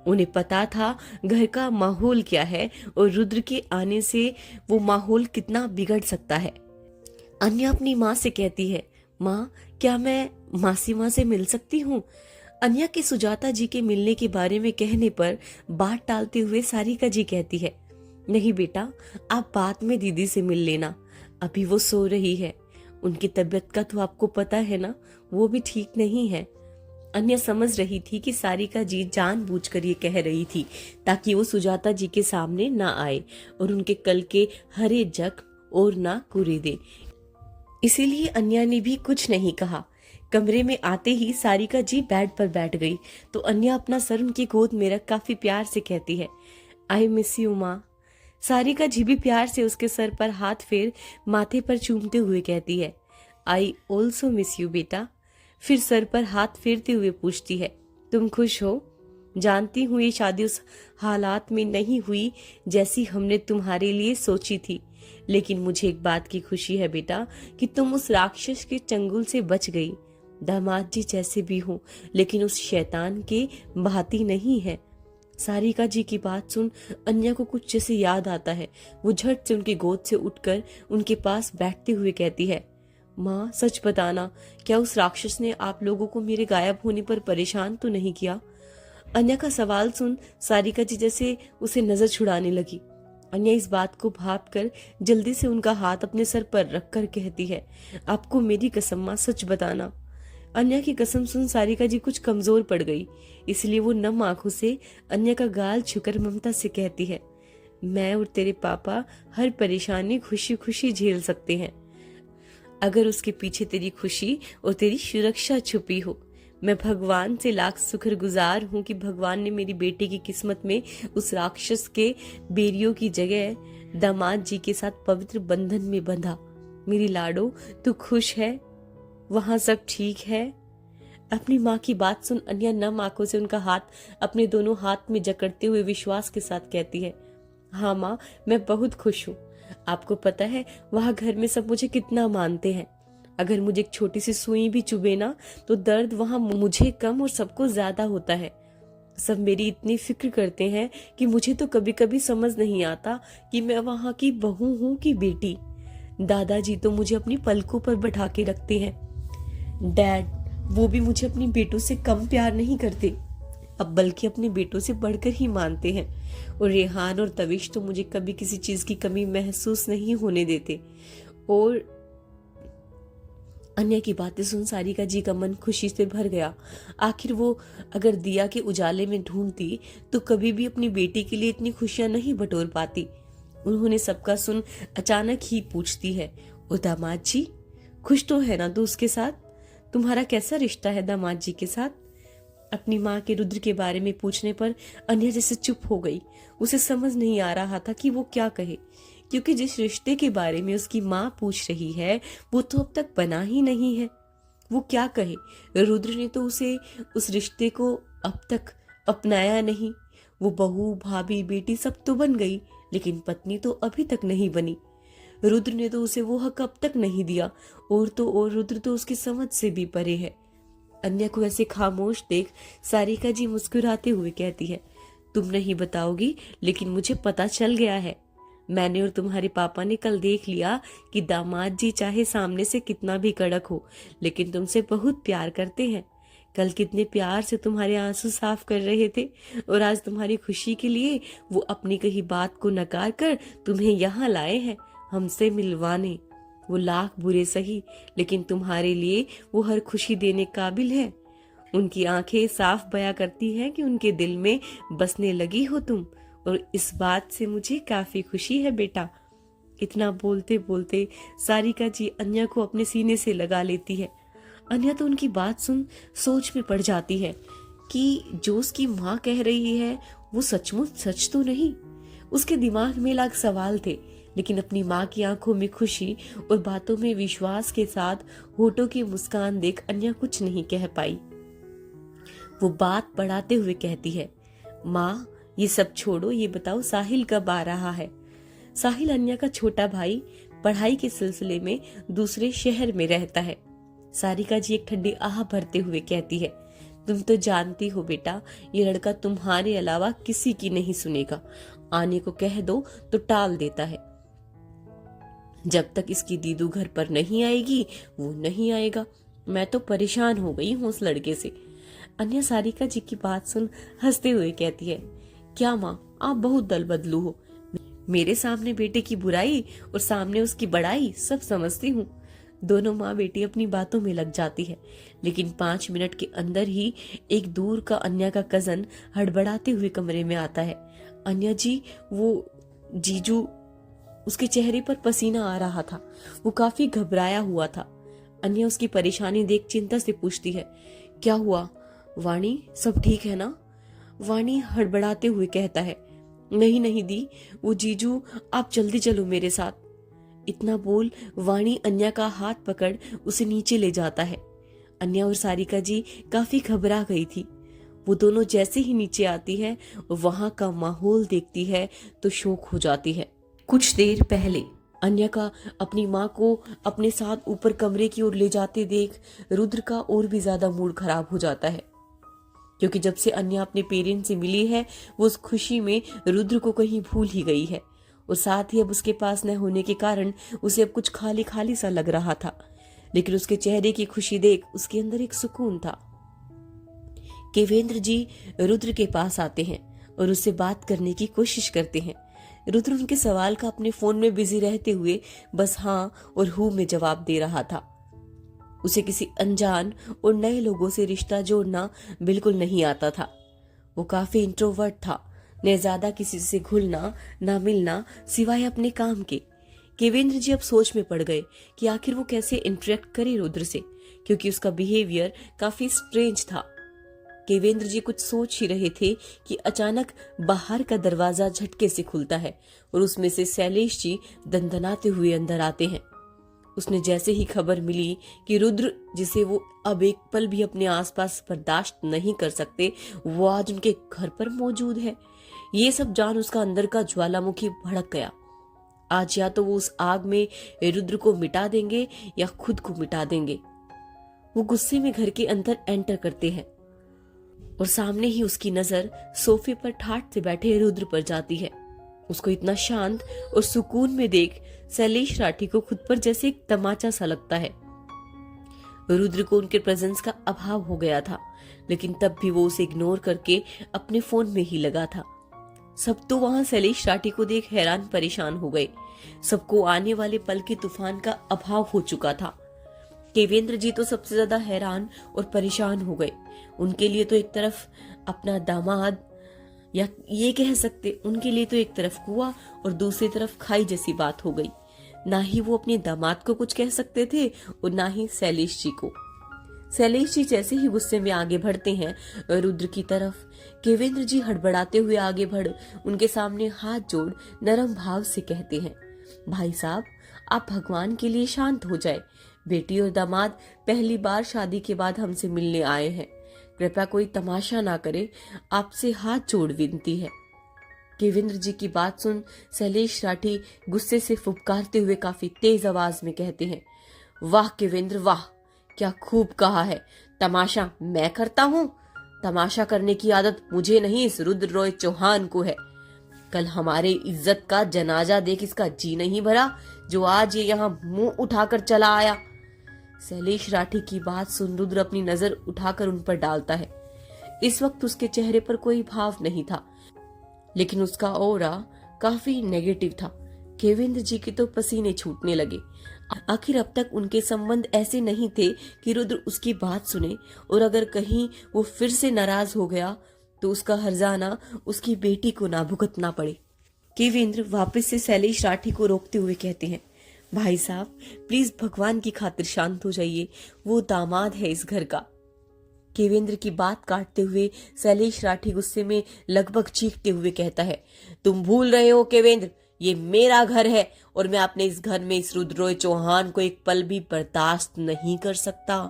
उन्हें पता था घर का माहौल क्या है और रुद्र के आने से वो माहौल कितना बिगड़ सकता है। अन्या अपनी माँ से कहती है, माँ क्या मैं मासी माँ से मिल सकती हूँ? अन्या के सुजाता जी के मिलने के बारे में कहने पर बात टालते हुए सारिका जी कहती है, नहीं बेटा, आप बाद में दीदी से मिल लेना, अभी वो सो रही है। उनकी तबीयत का तो आपको पता है ना, वो भी ठीक नहीं है। अन्या समझ रही थी कि सारिका जी जानबूझकर ये कह रही थी ताकि वो सुजाता जी के सामने ना आए और उनके कल के हरे जख्म और ना कुरे दे। इसीलिए अन्या ने भी कुछ नहीं कहा। कमरे में आते ही सारिका जी बेड पर बैठ गई तो अन्या अपना सर उनकी गोद में रख काफी प्यार से कहती है, आई मिस यू माँ। सारिका जी भी प्यार से उसके सर पर हाथ फेर माथे पर चूमते हुए कहती है, आई ऑल्सो मिस यू बेटा। फिर सर पर हाथ फेरते हुए पूछती है, तुम खुश हो? जानती हूँ ये शादी उस हालात में नहीं हुई जैसी हमने तुम्हारे लिए सोची थी, लेकिन मुझे एक बात की खुशी है बेटा कि तुम उस राक्षस के चंगुल से बच गई। दामाद जी जैसे भी हो लेकिन उस शैतान के भांति नहीं है। सारिका जी की बात सुन अन्या को कुछ जैसे याद आता है। वो झट से उनकी गोद से उठकर उनके पास बैठते हुए कहती है, माँ सच बताना, क्या उस राक्षस ने आप लोगों को मेरे गायब होने पर परेशान तो नहीं किया? अन्या का सवाल सुन सारिका जी जैसे उसे नजर छुड़ाने लगी। अन्या इस बात को भाप कर जल्दी से उनका हाथ अपने सर पर रखकर कहती है, आपको मेरी कसम माँ सच बताना। अन्या की कसम सुन सारिका जी कुछ कमजोर पड़ गई, इसलिए वो नम आंखों से अन्या का गाल छूकर ममता से कहती है, मैं और तेरे पापा हर परेशानी खुशी खुशी झेल सकते हैं अगर उसके पीछे तेरी खुशी और तेरी सुरक्षा छुपी हो। मैं भगवान से लाख शुक्रगुजार हूँ कि भगवान ने मेरी बेटी की किस्मत में उस राक्षस के बेरियों की जगह दामाद जी के साथ पवित्र बंधन में बंधा। मेरी लाडो, तू खुश है? वहां सब ठीक है? अपनी माँ की बात सुन अन्या नम आंखों से उनका हाथ अपने दोनों हाथ में जकड़ते हुए विश्वास के साथ कहती है, हाँ माँ, मैं बहुत खुश हूँ। आपको पता है वहां घर में सब मुझे कितना मानते हैं। अगर मुझे एक छोटी सी सुई भी चुभे ना तो दर्द वहां मुझे कम और सबको ज्यादा होता है। सब मेरी इतनी फिक्र करते हैं कि मुझे तो कभी कभी समझ नहीं आता कि मैं वहां की बहू हूँ कि बेटी। दादाजी तो मुझे अपनी पलकों पर बैठा के रखते हैं। डैड, वो भी मुझे अपनी बेटों से कम प्यार नहीं करते, अब बल्कि अपने बेटों से बढ़कर ही मानते हैं। और रेहान और तविश तो मुझे कभी किसी चीज की कमी महसूस नहीं होने देते। और अन्या की बातें सुन सारिका जी का मन खुशी से भर गया। आखिर वो अगर दिया के उजाले में ढूंढती तो कभी भी अपनी बेटी के लिए इतनी खुशियां नहीं बटोर पाती। उन्होंने सबका सुन अचानक ही पूछती है, ओ दामाद जी, खुश तो है ना तू उसके साथ? तुम्हारा कैसा रिश्ता है दामाद जी के साथ? अपनी माँ के रुद्र के बारे में पूछने पर अन्या जैसे चुप हो गई। उसे समझ नहीं आ रहा था कि वो क्या कहे, क्योंकि जिस रिश्ते के बारे में उसकी माँ पूछ रही है वो तो अब तक बना ही नहीं है। वो क्या कहे? रुद्र ने तो उसे उस रिश्ते को अब तक अपनाया नहीं। वो बहू, भाभी, बेटी सब तो बन गई, लेकिन पत्नी तो अभी तक नहीं बनी। रुद्र ने तो उसे वो हक अब तक नहीं दिया, और तो और रुद्र तो उसकी समझ से भी परे है। अन्या को ऐसे खामोश देख सारिका जी मुस्कुराते हुए कहती है, तुम नहीं बताओगी, लेकिन मुझे पता चल गया है। मैंने और तुम्हारे पापा ने कल देख लिया कि दामाद जी चाहे सामने से कितना भी कड़क हो, लेकिन तुमसे बहुत प्यार करते हैं। कल कितने प्यार से तुम्हारे आंसू साफ कर रहे थे, और आज तुम्हारी खुशी के लिए वो अपनी कही बात को नकार कर तुम्हें यहाँ लाए हैं हमसे मिलवाने। वो लाख बुरे सही, लेकिन तुम्हारे लिए वो हर खुशी देने काबिल है। उनकी आंखें साफ बयां करती हैं कि उनके दिल में बसने लगी हो तुम, और इस बात से मुझे काफी खुशी है बेटा। इतना बोलते बोलते सारिका जी अन्या को अपने सीने से लगा लेती है। अन्या तो उनकी बात सुन सोच में पड़ जाती है कि जो उसकी माँ कह रही है वो सचमुच सच तो नहीं। उसके दिमाग में लाख सवाल थे, लेकिन अपनी माँ की आंखों में खुशी और बातों में विश्वास के साथ होठों की मुस्कान देख अन्या कुछ नहीं कह पाई। वो बात बढ़ाते हुए कहती है, माँ ये सब छोड़ो, ये बताओ साहिल कब आ रहा है? साहिल अन्या का छोटा भाई पढ़ाई के सिलसिले में दूसरे शहर में रहता है। सारिका जी एक ठंडी आह भरते हुए कहती है, तुम तो जानती हो बेटा, ये लड़का तुम्हारे अलावा किसी की नहीं सुनेगा। आने को कह दो तो टाल देता है। जब तक इसकी दीदू घर पर नहीं आएगी वो नहीं आएगा। मैं तो परेशान हो गई हूँ उस लड़के से। अन्या सारिका जी की बात सुन हंसते हुए कहती है, क्या माँ आप बहुत दल बदलू हो। मेरे सामने बेटे की बुराई और सामने उसकी बड़ाई सब समझती हूँ। दोनों माँ बेटी अपनी बातों में लग जाती है, लेकिन 5 मिनट के अंदर ही एक दूर का अन्या का कजन हड़बड़ाते हुए कमरे में आता है। अन्या जी, वो जीजू। उसके चेहरे पर पसीना आ रहा था, वो काफी घबराया हुआ था। अन्या उसकी परेशानी देख चिंता से पूछती है, क्या हुआ वाणी, सब ठीक है ना? वाणी हड़बड़ाते हुए कहता है, नहीं नहीं दी, वो जीजू, आप जल्दी चलो मेरे साथ। इतना बोल वाणी अन्या का हाथ पकड़ उसे नीचे ले जाता है। अन्या और सारिका जी काफी घबरा गई थी। वो दोनों जैसे ही नीचे आती है और वहां का माहौल देखती है तो शौक हो जाती है। कुछ देर पहले अन्या का अपनी माँ को अपने साथ ऊपर कमरे की ओर ले जाते देख रुद्र का और भी ज्यादा मूड खराब हो जाता है, क्योंकि जब से अन्या अपने पेरेंट्स से मिली है वो उस खुशी में रुद्र को कहीं भूल ही गई है, और साथ ही अब उसके पास न होने के कारण उसे अब कुछ खाली खाली सा लग रहा था। लेकिन उसके चेहरे की खुशी देख उसके अंदर एक सुकून था। केवेंद्र जी रुद्र के पास आते हैं और उससे बात करने की कोशिश करते हैं। रुद्र उनके सवाल का अपने फोन में बिजी रहते हुए बस हाँ और हूँ में जवाब दे रहा था। उसे किसी अनजान और नए लोगों से रिश्ता जोड़ना बिल्कुल नहीं आता था। वो काफी इंट्रोवर्ट था, न ज्यादा किसी से घुलना ना मिलना सिवाय अपने काम के। केवेंद्र जी अब सोच में पड़ गए कि आखिर वो कैसे इंटरेक्ट करे रुद्र से, क्योंकि उसका बिहेवियर काफी स्ट्रेंज था। केवेंद्र जी कुछ सोच ही रहे थे कि अचानक बाहर का दरवाजा झटके से खुलता है और उसमें से शैलेश जी दंदनाते हुए अंदर आते हैं। उसने जैसे ही खबर मिली कि रुद्र, जिसे वो अब एक पल भी अपने आसपास बर्दाश्त नहीं कर सकते, वो आज उनके घर पर मौजूद है, ये सब जान उसका अंदर का ज्वालामुखी भड़क गया। आज या तो वो उस आग में रुद्र को मिटा देंगे या खुद को मिटा देंगे। वो गुस्से में घर के अंदर एंटर करते हैं और सामने ही उसकी नजर सोफे पर ठाठ से बैठे रुद्र पर जाती है। उसको इतना शांत और सुकून में देख शैलेश राठी को खुद पर जैसे एक तमाचा सा लगता है। रुद्र को उनके प्रेजेंस का अभाव हो गया था, लेकिन तब भी वो उसे इग्नोर करके अपने फोन में ही लगा था। सब तो वहां शैलेश राठी को देख हैरान परेशान हो गए। सबको आने वाले पल के तूफान का अभाव हो चुका था। केवेंद्र जी तो सबसे ज्यादा हैरान और परेशान हो गए। उनके लिए तो एक तरफ अपना दामाद, या ये कह सकते उनके लिए तो एक तरफ कुआं और दूसरी तरफ खाई जैसी बात हो गई। ना ही वो अपने दामाद को कुछ कह सकते थे और ना ही शैलेश जी को। शैलेश जी जैसे ही गुस्से में आगे बढ़ते हैं रुद्र की तरफ, केवेंद्र जी हड़बड़ाते हुए आगे बढ़ उनके सामने हाथ जोड़ नरम भाव से कहते हैं, भाई साहब आप भगवान के लिए शांत हो जाए। बेटी और दामाद पहली बार शादी के बाद हमसे मिलने आए हैं, कृपया कोई तमाशा ना करे, आपसे हाथ जोड़ विनती है। केवेंद्र जी की बात सुन शैलेश राठी गुस्से से फुफकारते हुए काफी तेज आवाज में कहते हैं, वाह केवेंद्र वाह, क्या खूब कहा है। तमाशा मैं करता हूँ? तमाशा करने की आदत मुझे नहीं, इस रुद्र रॉय चौहान को है। कल हमारे इज्जत का जनाजा देख इसका जी नहीं भरा, जो आज ये यहाँ मुंह उठाकर चला आया। शैलेश राठी की बात सुन रुद्र अपनी नजर उठाकर उन पर डालता है। इस वक्त उसके चेहरे पर कोई भाव नहीं था, लेकिन उसका ऑरा काफी नेगेटिव था। केवेंद्र जी के तो पसीने छूटने लगे। आखिर अब तक उनके संबंध ऐसे नहीं थे कि रुद्र उसकी बात सुने, और अगर कहीं वो फिर से नाराज हो गया तो उसका हर्जाना उसकी बेटी को ना भुगतना पड़े। केवेंद्र वापस से शैलेश राठी को रोकते हुए कहते हैं, भाई साहब प्लीज भगवान की खातिर शांत हो जाइए, वो दामाद है इस घर का। केवेंद्र की बात काटते हुए शैलेश राठी गुस्से में लगभग चीखते हुए कहता है, तुम भूल रहे हो केवेंद्र, ये मेरा घर है और मैं अपने इस घर में इस रुद्र रॉय चौहान को एक पल भी बर्दाश्त नहीं कर सकता,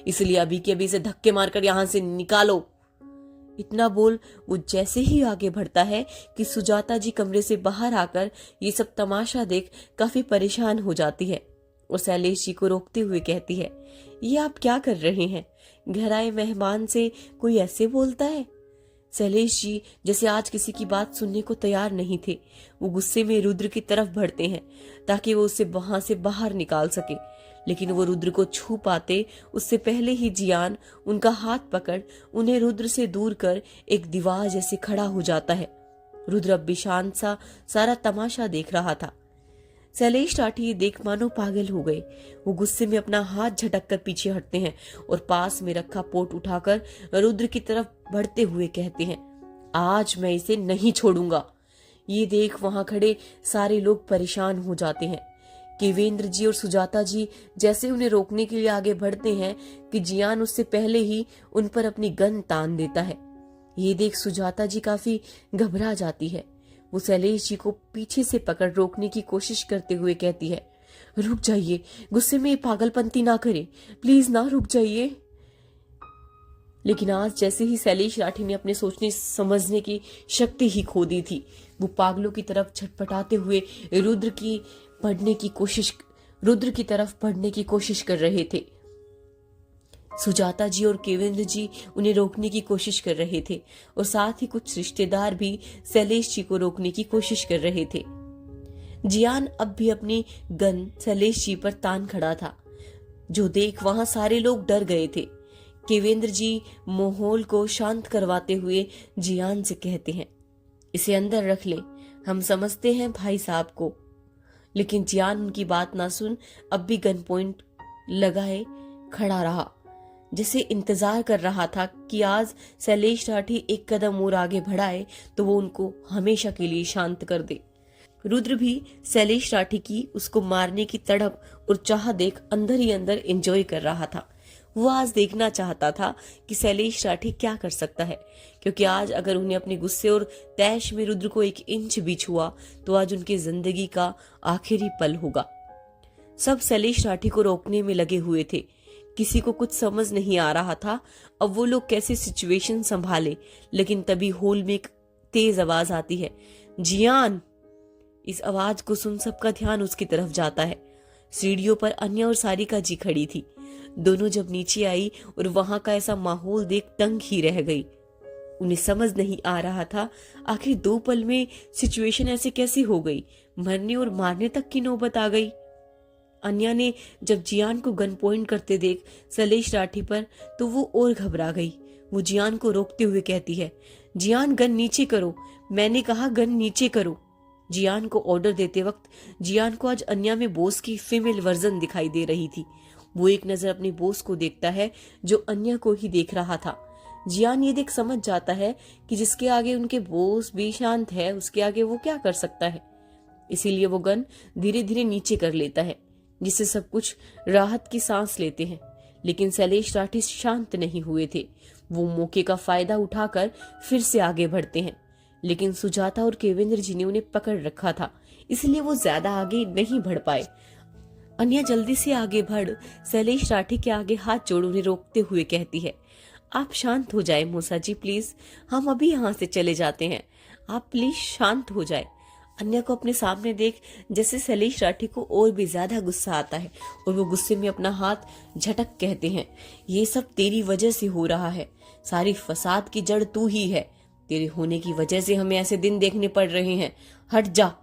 इसलिए अभी के अभी से धक्के मारकर यहाँ से निकालो। इतना बोल वो जैसे ही आगे बढ़ता है कि सुजाता जी कमरे से बाहर आकर ये सब तमाशा देख काफी परेशान हो जाती है और शैलेश जी को रोकते हुए कहती है, ये आप क्या कर रहे हैं? घर आए मेहमान से कोई ऐसे बोलता है? शैलेश जी जैसे आज किसी की बात सुनने को तैयार नहीं थे। वो गुस्से में रुद्र की तरफ बढ़ते हैं ताकि वो उसे वहां से बाहर निकाल सके, लेकिन वो रुद्र को छू पाते उससे पहले ही जियान उनका हाथ पकड़ उन्हें रुद्र से दूर कर एक दीवार जैसे खड़ा हो जाता है। रुद्र अब भी शांत सा सारा तमाशा देख रहा था। शैलेश राठी ये देख मानो पागल हो गए। वो गुस्से में अपना हाथ झटक कर पीछे हटते हैं और पास में रखा पोट उठाकर रुद्र की तरफ बढ़ते हुए कहते हैं, आज मैं इसे नहीं छोड़ूंगा। ये देख वहां खड़े सारे लोग परेशान हो जाते हैं। केवेंद्र जी और सुजाता जी जैसे उन्हें रोकने के लिए आगे बढ़ते हैं कि जियान उससे पहले ही उन पर अपनी गन तान देता है। ये देख सुजाता जी काफी घबरा जाती है। वो शैलेश जी को पीछे से पकड़ रोकने की कोशिश करते हुए कहती है, रुक जाइए, गुस्से में पागलपंती ना करें, प्लीज ना, रुक जाइए। लेकिन आज जैसे ही शैलेश राठी ने अपने सोचने समझने की शक्ति ही खो दी थी, वो पागलों की तरफ छटपटाते हुए रुद्र की तरफ बढ़ने की कोशिश कर रहे थे। सुजाता जी और केवेंद्र जी उन्हें रोकने की कोशिश कर रहे थे और साथ ही कुछ रिश्तेदार भी शैलेश जी को रोकने की कोशिश कर रहे थे। जियान अब भी अपनी गन शैलेश जी पर तान खड़ा था, जो देख वहां सारे लोग डर गए थे। केवेंद्र जी माहौल को शांत करवाते हुए जियान से कहते हैं, इसे अंदर रख ले, हम समझते हैं भाई साहब को। लेकिन जियान उनकी बात ना सुन अब भी गन पॉइंट लगाए खड़ा रहा, जैसे इंतजार कर रहा था कि आज शैलेश राठी एक कदम और आगे बढ़ाए तो वो उनको हमेशा के लिए शांत कर दे। रुद्र भी शैलेश राठी की उसको मारने की तड़प और चाह देख अंदर ही अंदर एंजॉय कर रहा था। वो आज देखना चाहता था कि शैलेश राठी क्या कर सकता है, क्योंकि आज अगर उन्हें अपने गुस्से और तैश में रुद्र को 1 इंच भी छुआ तो आज उनकी जिंदगी का आखिरी पल होगा। सब शैलेश राठी को रोकने में लगे हुए थे। किसी को कुछ समझ नहीं आ रहा था अब वो लोग कैसे सिचुएशन संभाले। लेकिन तभी हॉल में एक तेज आवाज आती है, जियान। इस आवाज को सुन सबका ध्यान उसकी तरफ जाता है। सीढ़ियों पर अन्या और सारिका जी खड़ी थी। दोनों जब नीचे आई और वहां का ऐसा माहौल देख दंग ही रह गई। उन्हें समझ नहीं आ रहा था आखिर 2 पल में सिचुएशन ऐसे कैसी हो गई, मरने और मारने तक की नौबत आ गई। अन्या ने जब जियान को गन पॉइंट करते देख शैलेश राठी पर तो वो और घबरा गई। वो जियान को रोकते हुए कहती है, जियान गन नीचे करो, मैंने कहा गन नीचे करो। जियान को ऑर्डर देते वक्त जियान को आज अन्या में बॉस की फीमेल वर्जन दिखाई दे रही थी। वो एक नजर अपने बॉस को देखता है जो अन्या को ही देख रहा था। जियान ये देख समझ जाता है कि जिसके आगे उनके बॉस भी शांत है उसके आगे वो क्या कर सकता है। इसीलिए वो गन धीरे धीरे नीचे कर लेता है, जिससे सब कुछ राहत की सांस लेते हैं। लेकिन शैलेश राठी शांत नहीं हुए थे। वो मौके का फायदा उठाकर फिर से आगे बढ़ते हैं, लेकिन सुजाता और केवेंद्र जी ने उन्हें पकड़ रखा था, इसलिए वो ज्यादा आगे नहीं बढ़ पाए। अन्या जल्दी से आगे बढ़ शैलेश राठी के आगे हाथ जोड़ उन्हें रोकते हुए कहती है, आप शांत हो जाए मूसा जी, प्लीज, हम अभी यहाँ से चले जाते हैं, आप प्लीज शांत हो जाए। अन्या को अपने सामने देख जैसे शैलेश राठी को और भी ज्यादा गुस्सा आता है और वो गुस्से में अपना हाथ झटक कहते हैं, ये सब तेरी वजह से हो रहा है, सारी फसाद की जड़ तू ही है, तेरे होने की वजह से हमें ऐसे दिन देखने पड़ रहे हैं, हट जा।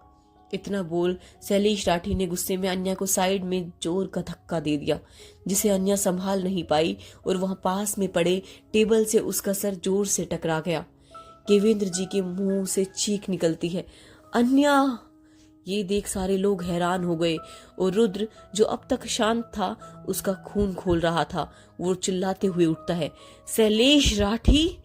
इतना बोल शैलेश राठी ने गुस्से में अन्या को साइड में जोर का धक्का दे दिया, जिसे अन्या संभाल नहीं पाई और वहां पास में पड़े टेबल से उसका सर जोर से टकरा गया। केवेंद्र जी के मुंह से चीख निकलती है, अन्या। ये देख सारे लोग हैरान हो गए और रुद्र जो अब तक शांत था उसका खून खोल रहा था। वो चिल्लाते हुए उठता है, शैलेश राठी।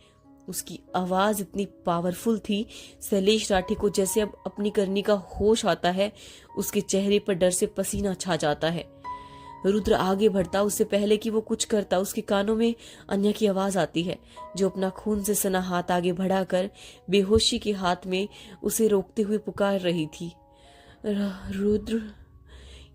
उसकी आवाज इतनी पावरफुल थी, शैलेश राठी को जैसे अब अपनी करनी का होश आता है। उसके चेहरे पर डर से पसीना छा जाता है। रुद्र आगे बढ़ता उससे पहले कि वो कुछ करता, उसके कानों में अन्या की आवाज आती है, जो अपना खून से सना हाथ आगे बढ़ाकर बेहोशी के हाथ में उसे रोकते हुए पुकार रही थी, रुद्र।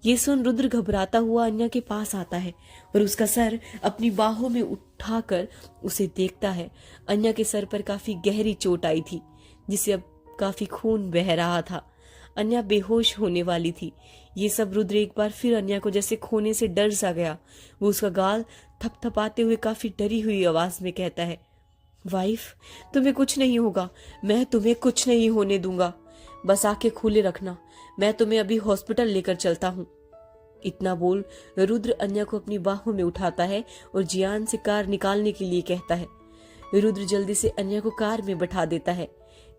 ये सुन रुद्र घबराता हुआ अन्या के पास आता है और उसका सर अपनी बाहों में उठाकर उसे देखता है। अन्या के सर पर काफी गहरी चोट आई थी, जिससे अब काफी खून बह रहा था। अन्या बेहोश होने वाली थी। ये सब रुद्र एक बार फिर अन्या को जैसे खोने से डर सा गया। वो उसका गाल थपथपाते हुए काफी डरी हुई आवाज में कहता है, वाइफ, तुम्हें कुछ नहीं होगा, मैं तुम्हें कुछ नहीं होने दूंगा, बस आंखें खुले रखना, मैं तुम्हें अभी हॉस्पिटल लेकर चलता हूँ। इतना बोल रुद्र अन्या को अपनी बाहों में उठाता है और जियान से कार निकालने के लिए कहता है। रुद्र जल्दी से अन्या को कार में बैठा देता है।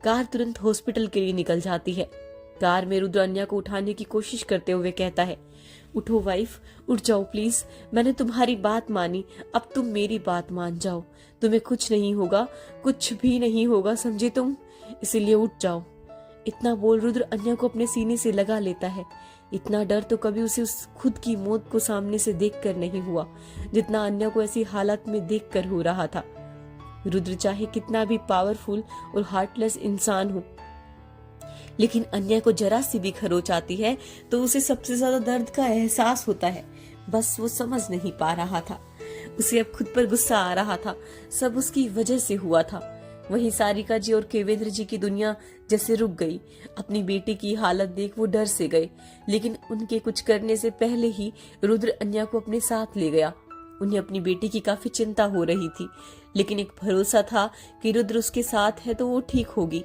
कार तुरंत हॉस्पिटल के लिए निकल जाती है। कार में रुद्र अन्या को उठाने की कोशिश करते हुए कहता है, उठो वाइफ, उठ जाओ प्लीज, मैंने तुम्हारी बात मानी, अब तुम मेरी बात मान जाओ, तुम्हें कुछ नहीं होगा, कुछ भी नहीं होगा, समझे तुम, इसीलिए उठ जाओ। इतना बोल रुद्र अन्या को अपने सीने से लगा लेता है। इतना डर तो कभी उसे उस खुद की मौत को सामने से देखकर नहीं हुआ, जितना अन्या को ऐसी हालत में देखकर हो रहा था। रुद्र चाहे कितना भी पावरफुल और हार्टलेस इंसान हो, लेकिन अन्या को जरा सी भी खरोच आती है तो उसे सबसे ज्यादा दर्द का एहसास होता है। बस वो समझ नहीं पा रहा था। उसे अब खुद पर गुस्सा आ रहा था। सब उसकी वजह से हुआ था। वहीं सारिका जी और केवेंद्र जी की दुनिया जैसे रुक गई। अपनी बेटी की हालत देख वो डर से गए, लेकिन उनके कुछ करने से पहले ही रुद्र अन्या को अपने साथ ले गया। उन्हें अपनी बेटी की काफी चिंता हो रही थी, लेकिन एक भरोसा था कि रुद्र उसके साथ है तो वो ठीक होगी।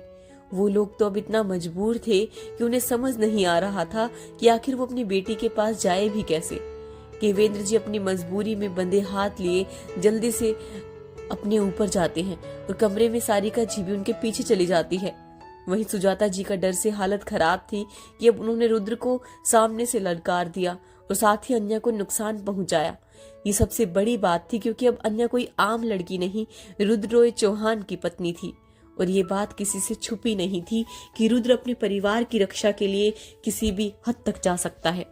वो लोग तो अब इतना मजबूर थे कि उन्हें समझ नहीं आ रहा था कि आखिर वो अपनी बेटी के पास जाए भी कैसे। केवेंद्र जी अपनी मजबूरी में बंधे हाथ लिए जल्दी से अपने ऊपर जाते हैं और कमरे में सारिका जी भी उनके पीछे चली जाती है। वहीं सुजाता जी का डर से हालत खराब थी कि अब उन्होंने रुद्र को सामने से ललकार दिया और साथ ही अन्या को नुकसान पहुंचाया। ये सबसे बड़ी बात थी, क्योंकि अब अन्या कोई आम लड़की नहीं, रुद्र रॉय चौहान की पत्नी थी। और ये बात किसी से छुपी नहीं थी कि रुद्र अपने परिवार की रक्षा के लिए किसी भी हद तक जा सकता है।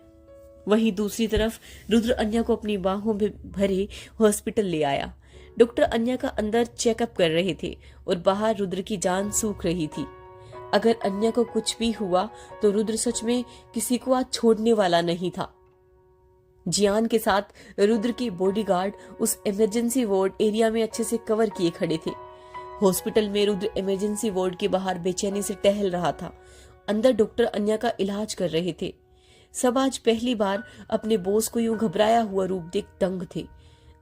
वहीं दूसरी तरफ रुद्र अन्या को अपनी बाहों में भरे हॉस्पिटल ले आया। डॉक्टर अन्या का अंदर चेकअप कर रहे थे और बाहर रुद्र की जान सूख रही थी। अगर अन्या को कुछ भी हुआ तो रुद्र सच में किसी को आज छोड़ने वाला नहीं था। जियान के साथ रुद्र के बॉडीगार्ड उस इमरजेंसी वार्ड एरिया में अच्छे से कवर किए खड़े थे। हॉस्पिटल में रुद्र इमरजेंसी वार्ड के बाहर बेचैनी से टहल रहा था। अंदर डॉक्टर अन्या का इलाज कर रहे थे। सब आज पहली बार अपने बॉस को यूं घबराया हुआ रूप देख दंग थे।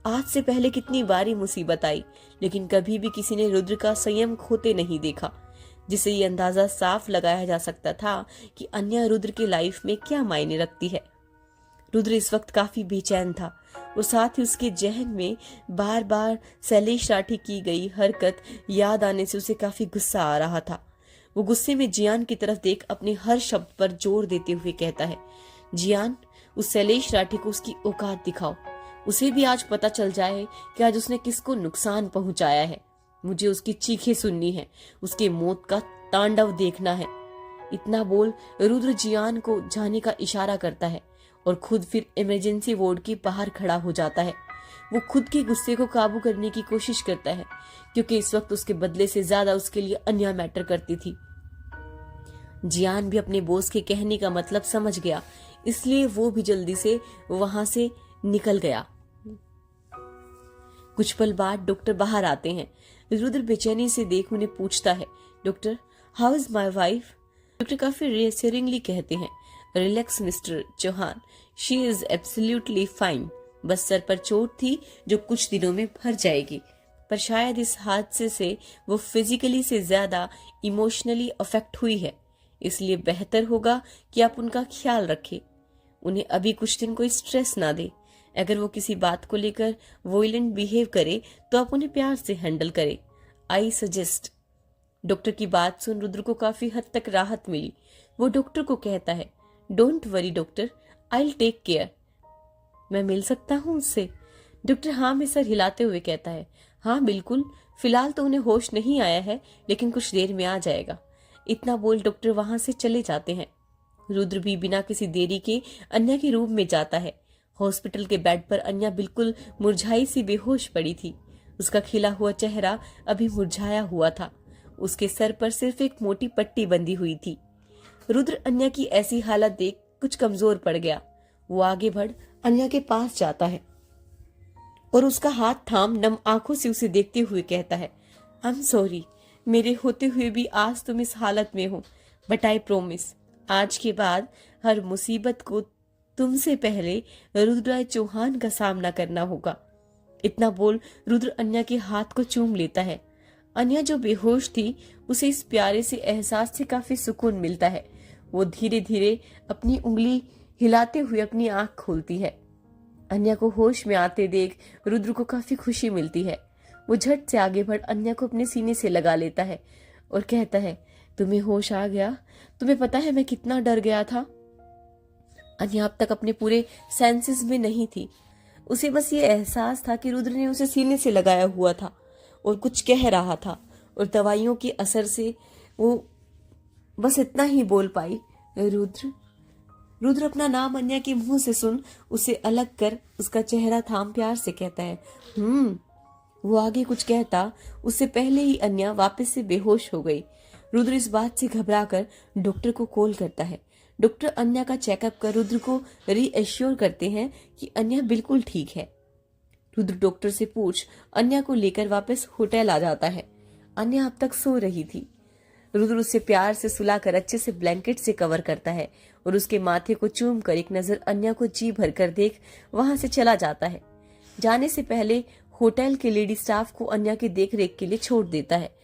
आज से पहले कितनी बारी मुसीबत आई, लेकिन कभी भी किसी ने रुद्र का संयम खोते नहीं देखा, जिससे ये अंदाजा साफ लगाया जा सकता था कि अन्या रुद्र की लाइफ में क्या मायने रखती है। रुद्र इस वक्त काफी बेचैन था और साथ ही उसके जहन में बार बार शैलेश राठी की गई हरकत याद आने से उसे काफी गुस्सा आ रहा था। वो गुस्से में जियान की तरफ देख अपने हर शब्द पर जोर देते हुए कहता है, जियान, उस शैलेश राठी को उसकी औकात दिखाओ। उसे भी आज पता चल जाए कि आज उसने किसको नुकसान पहुंचाया है। मुझे उसकी चीखें सुननी है, उसके मौत का तांडव देखना है। इतना बोल रुद्र जियान को जाने का इशारा करता है और खुद फिर इमरजेंसी वार्ड के बाहर खड़ा हो जाता है। वो खुद के गुस्से को काबू करने की कोशिश करता है, क्योंकि इस वक्त उसके बदले से ज्यादा उसके लिए अन्या मैटर करती थी। जियान भी अपने बॉस के कहने का मतलब समझ गया, इसलिए वो भी जल्दी से वहां से निकल गया। कुछ पल बाद डॉक्टर बाहर आते हैं। रुद्र बेचैनी से देख उन्हें पूछता है, doctor, how is my wife? Doctor काफी रिएश्योरिंगली कहते हैं, relax mister Chauhan, she is absolutely fine. बस सर पर चोट थी जो कुछ दिनों में भर जाएगी, पर शायद इस हादसे से वो फिजिकली से ज्यादा इमोशनली अफेक्ट हुई है, इसलिए बेहतर होगा कि आप उनका ख्याल रखें। उन्हें अभी कुछ दिन कोई स्ट्रेस ना दे। अगर वो किसी बात को लेकर वोयलेंट बिहेव करे तो आप उन्हें प्यार से हैंडल करें। I suggest. डॉक्टर की बात सुन रुद्र को काफी हद तक राहत मिली। वो डॉक्टर को कहता है, don't worry doctor, I will take care. मैं मिल सकता हूँ उससे? डॉक्टर हाँ में सर हिलाते हुए कहता है, हाँ बिल्कुल, फिलहाल तो उन्हें होश नहीं आया है, लेकिन कुछ देर में आ जाएगा। इतना बोल डॉक्टर वहां से चले जाते हैं। रुद्र भी बिना किसी देरी के अन्या के रूम में जाता है। हॉस्पिटल के बेड पर अन्या बिल्कुल मुरझाई सी बेहोश पड़ी थी। उसका खिला हुआ चेहरा अभी मुरझाया हुआ था। उसके सर पर सिर्फ एक मोटी पट्टी बंधी हुई थी। रुद्र अन्या की ऐसी हालत देख कुछ कमजोर पड़ गया। वो आगे बढ़ अन्या के पास जाता है और उसका हाथ थाम नम आंखों से उसे देखते हुए कहता है, आई एम सॉरी, मेरे होते हुए भी आज तुम इस हालत में हो, बट आई प्रोमिस आज के बाद हर मुसीबत को तुमसे पहले रुद्रराज चौहान का सामना करना होगा। इतना बोल रुद्र अन्या के हाथ को चूम लेता है। अन्या जो बेहोश थी, उसे इस प्यारे से एहसास से काफी सुकून मिलता है। वो धीरे धीरे अपनी उंगली हिलाते हुए अपनी आंख खोलती है। अन्या को होश में आते देख रुद्र को काफी खुशी मिलती है। वो झट से आगे बढ़ अन्या को अपने सीने से लगा लेता है और कहता है, तुम्हें होश आ गया? तुम्हें पता है मैं कितना डर गया था। अन्या अब तक अपने पूरे सेंसेस में नहीं थी। उसे बस ये एहसास था कि रुद्र ने उसे सीने से लगाया हुआ था और कुछ कह रहा था, और दवाइयों के असर से वो बस इतना ही बोल पाई, रुद्र। रुद्र अपना नाम अन्या के मुंह से सुन उसे अलग कर उसका चेहरा थाम प्यार से कहता है, वो आगे कुछ कहता उससे पहले ही अन्या वापस से बेहोश हो गई। रुद्र इस बात से घबराकर डॉक्टर को कॉल करता है। डॉक्टर अन्या का चेकअप कर रुद्र को रीएश्योर करते हैं कि अन्या बिल्कुल ठीक है। रुद्र डॉक्टर से पूछ अन्या को लेकर वापस होटल आ जाता है। अन्या अब तक सो रही थी। रुद्र उसे प्यार से सुलाकर अच्छे से ब्लैंकेट से कवर करता है और उसके माथे को चूम कर एक नजर अन्या को जी भर कर देख वहां से चला जाता है। जाने से पहले होटल के लेडी स्टाफ को अन्या की देखरेख के लिए छोड़ देता है।